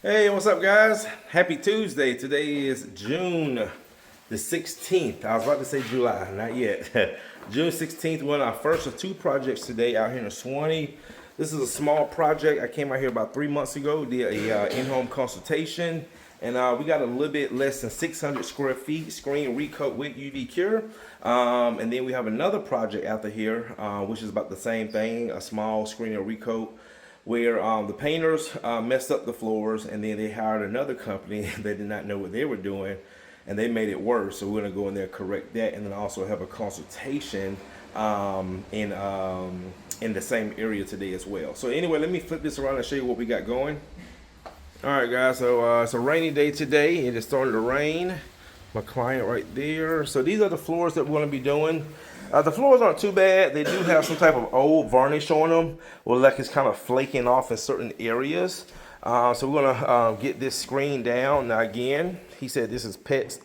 Hey, what's up, guys? Happy Tuesday. Today is June the 16th. I was about to say July, not yet. June 16th, one of our first of two projects today out here in Suwanee. This is a small project. I came out here about 3 months ago, did a in-home consultation, and we got a little bit less than 600 square feet, screen recoat with UV cure. And then we have another project out here, which is about the same thing, a small screen recoat, where the painters messed up the floors, and then they hired another company that did not know what they were doing, and they made it worse. So we're gonna go in there, correct that, and then also have a consultation in the same area today as well. So anyway, let me flip this around and show you what we got going. All right, guys, so it's a rainy day today. It is starting to rain. My client right there. So these are the floors that we're gonna be doing. The floors aren't too bad. They do have some type of old varnish on them, or like it's kind of flaking off in certain areas. So we're gonna get this screen down. Now again, he said this is pet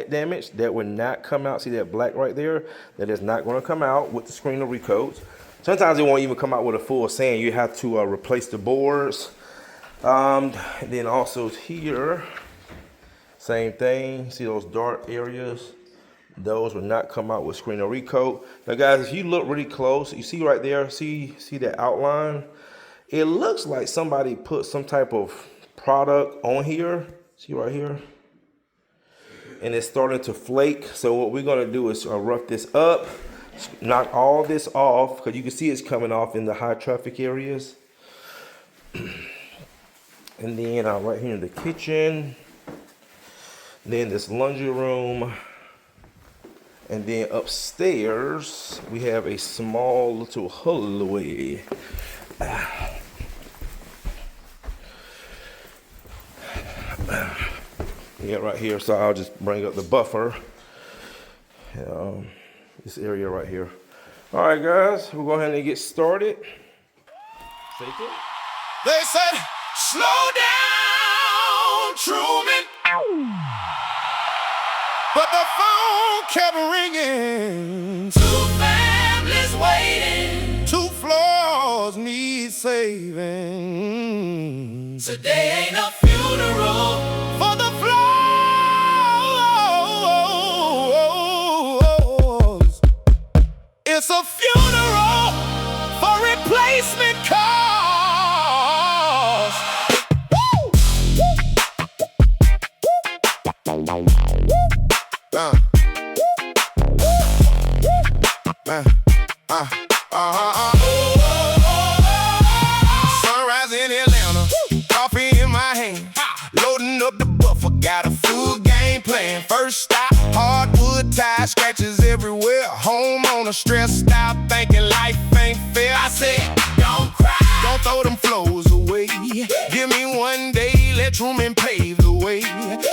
damage. That would not come out. See that black right there? That is not gonna come out with the screen recoats. Sometimes it won't even come out with a full sand. You have to replace the boards. And then also here, same thing. See those dark areas? Those will not come out with screen recoat. Now guys, if you look really close, you see right there, see that outline? It looks like somebody put some type of product on here. See right here? And it's starting to flake. So what we're gonna do is rough this up, knock all this off, because you can see it's coming off in the high traffic areas. And then right here in the kitchen, then this laundry room. And then upstairs, we have a small little hallway. Yeah, right here. So I'll just bring up the buffer. This area right here. All right, guys, we'll go ahead and get started. They said, slow down, Truman. But the phone kept ringing. 2 families waiting. 2 floors need saving. Today ain't a funeral for the floors. It's a funeral for replacement costs. Sunrise in Atlanta, coffee in my hand, loading up the buffer, got a full game plan. First stop, hardwood ties, scratches everywhere. Homeowner stressed out, thinking life ain't fair. I said, don't cry, don't throw them flows away. Give me one day, let Truman pave the way.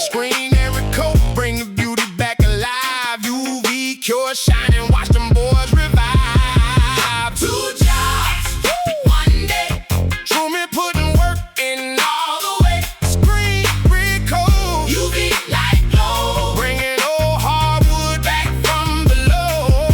Screen Recoat, bring the beauty back alive. UV cure, shining, watch them boys revive. 2 jobs, 1 day. Truman putting work in all the way. Screen Recoat, UV light glow, bringing old hardwood back from below.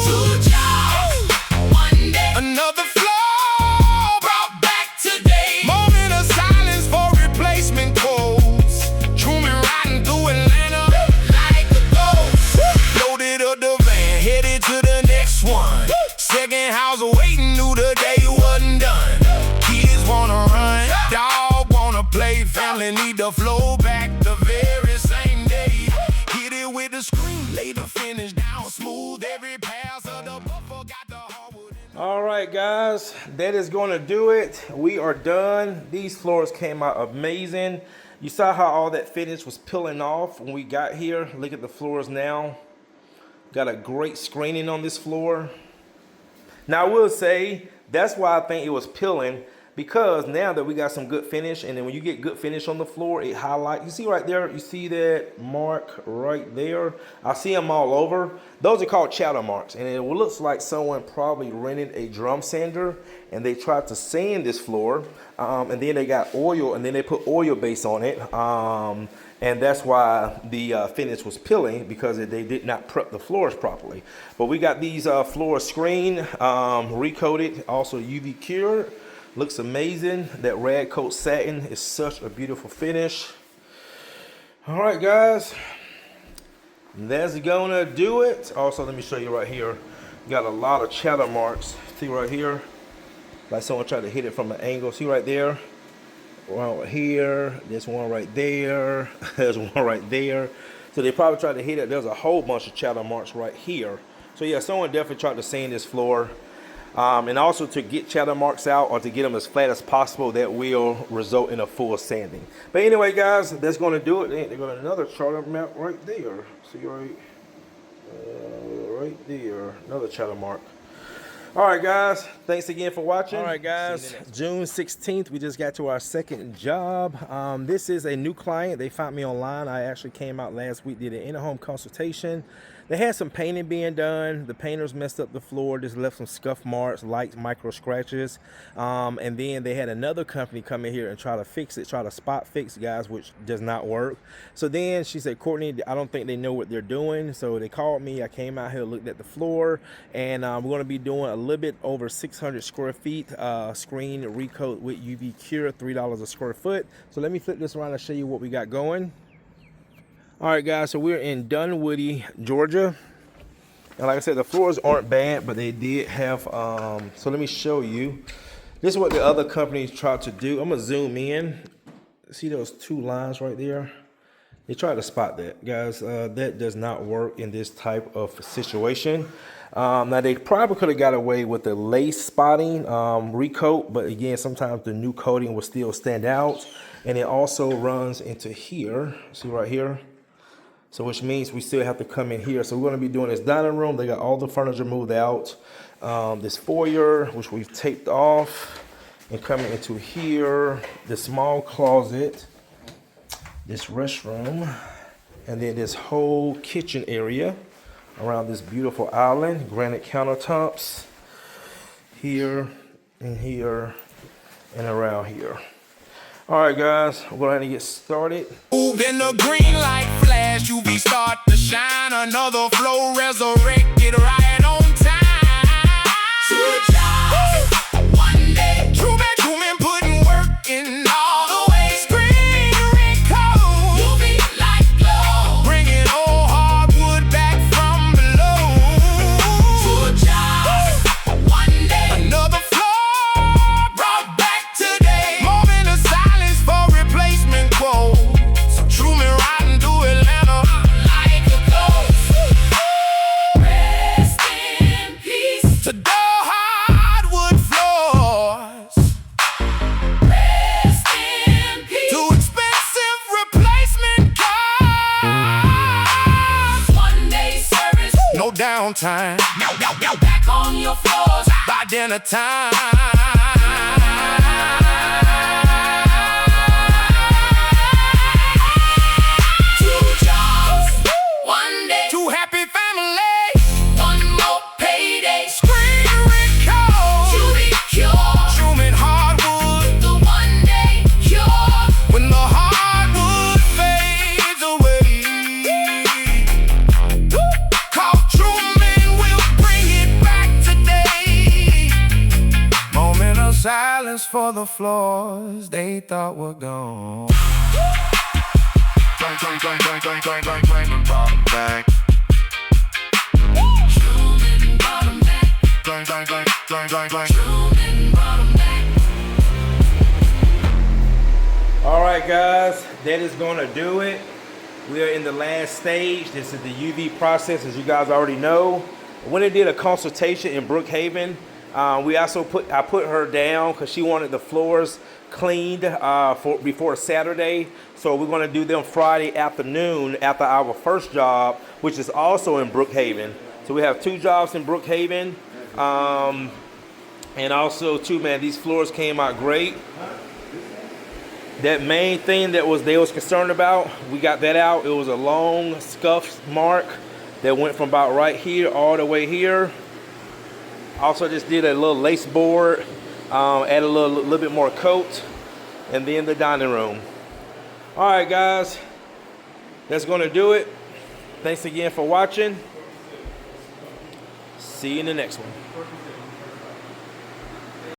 2 jobs, 1 day. Another floor brought back today. Moment of silence for replacement quotes. Truman riding through Atlanta like a ghost. Loaded up the van, headed to the next one. Second house waiting, knew the day wasn't done. Kids wanna run, dog wanna play. Family need to flow back the very same day. Hit it with the screen, lay the finish down smooth. Every pass of the buffer got the hardwood. All right, guys, that is gonna do it. We are done. These floors came out amazing. You saw how all that finish was peeling off when we got here. Look at the floors now. Got a great screening on this floor. Now I will say, that's why I think it was peeling, because now that we got some good finish, and then when you get good finish on the floor, it highlights. You see right there, you see that mark right there? I see them all over. Those are called shadow marks, and it looks like someone probably rented a drum sander and they tried to sand this floor, and then they got oil, and then they put oil base on it. And that's why the finish was peeling, because they did not prep the floors properly. But we got these floors screened, recoated, also UV cured. Looks amazing. That Recoat satin is such a beautiful finish. All right, guys, that's gonna do it. Also, let me show you right here. Got a lot of chatter marks. See right here? Like someone tried to hit it from an angle. See right there? One right here. There's one right there. There's one right there. So they probably tried to hit it. There's a whole bunch of chatter marks right here. So yeah, someone definitely tried to sand this floor. And also to get chatter marks out or to get them as flat as possible, that will result in a full sanding. But anyway, guys, that's going to do it. They got another chatter mark right there. See right there, another chatter mark. All right, guys, thanks again for watching. All right, guys, June 16th, we just got to our second job. This is a new client. They found me online. I actually came out last week, did an in-home consultation. They had some painting being done. The painters messed up the floor, just left some scuff marks, light micro scratches. And then they had another company come in here and try to fix it, try to spot fix, guys, which does not work. So then she said, Courtney, I don't think they know what they're doing. So they called me. I came out here, looked at the floor, and we're going to be doing a little bit over 600 square feet, screen recoat with UV cure, $3 a square foot. So let me flip this around and show you what we got going. All right, guys, so we're in Dunwoody, Georgia. And like I said, the floors aren't bad, but they did have, so let me show you. This is what the other companies tried to do. I'm gonna zoom in. See those two lines right there? They tried to spot that, guys. That does not work in this type of situation. Now they probably could have got away with the lace spotting recoat, but again, sometimes the new coating will still stand out. And it also runs into here, see right here? So which means we still have to come in here. So we're gonna be doing this dining room. They got all the furniture moved out. This foyer, which we've taped off, and coming into here, the small closet, this restroom, and then this whole kitchen area around this beautiful island, granite countertops, here and here and around here. All right, guys, we're going to get started. Moving the green light flash, you be start to shine. Another flow resurrected right on time. Two jobs, one day. Truman putting work in all the way. Screen Recoat, you be like glow. Bringing old hardwood back from below. Two jobs, one day. Another floor brought back today. Moment of silence for replacement quote. So Truman riding to Atlanta like a ghost. Rest in peace to the hardwood floors. Rest in peace to expensive replacement cars. One day service, no downtime. Back on your floors by dinner time. Silence for the floors they thought were gone. All right, guys, that is going to do it. We are in the last stage. This is the UV process, as you guys already know. When I did a consultation in Brookhaven, I put her down because she wanted the floors cleaned before Saturday. So we're going to do them Friday afternoon after our first job, which is also in Brookhaven. So we have two jobs in Brookhaven. And also too, man, these floors came out great. That main thing that they was concerned about, we got that out. It was a long scuff mark that went from about right here all the way here. Also just did a little lace board, add a little bit more coat, and then the dining room. All right, guys, that's gonna do it. Thanks again for watching. See you in the next one.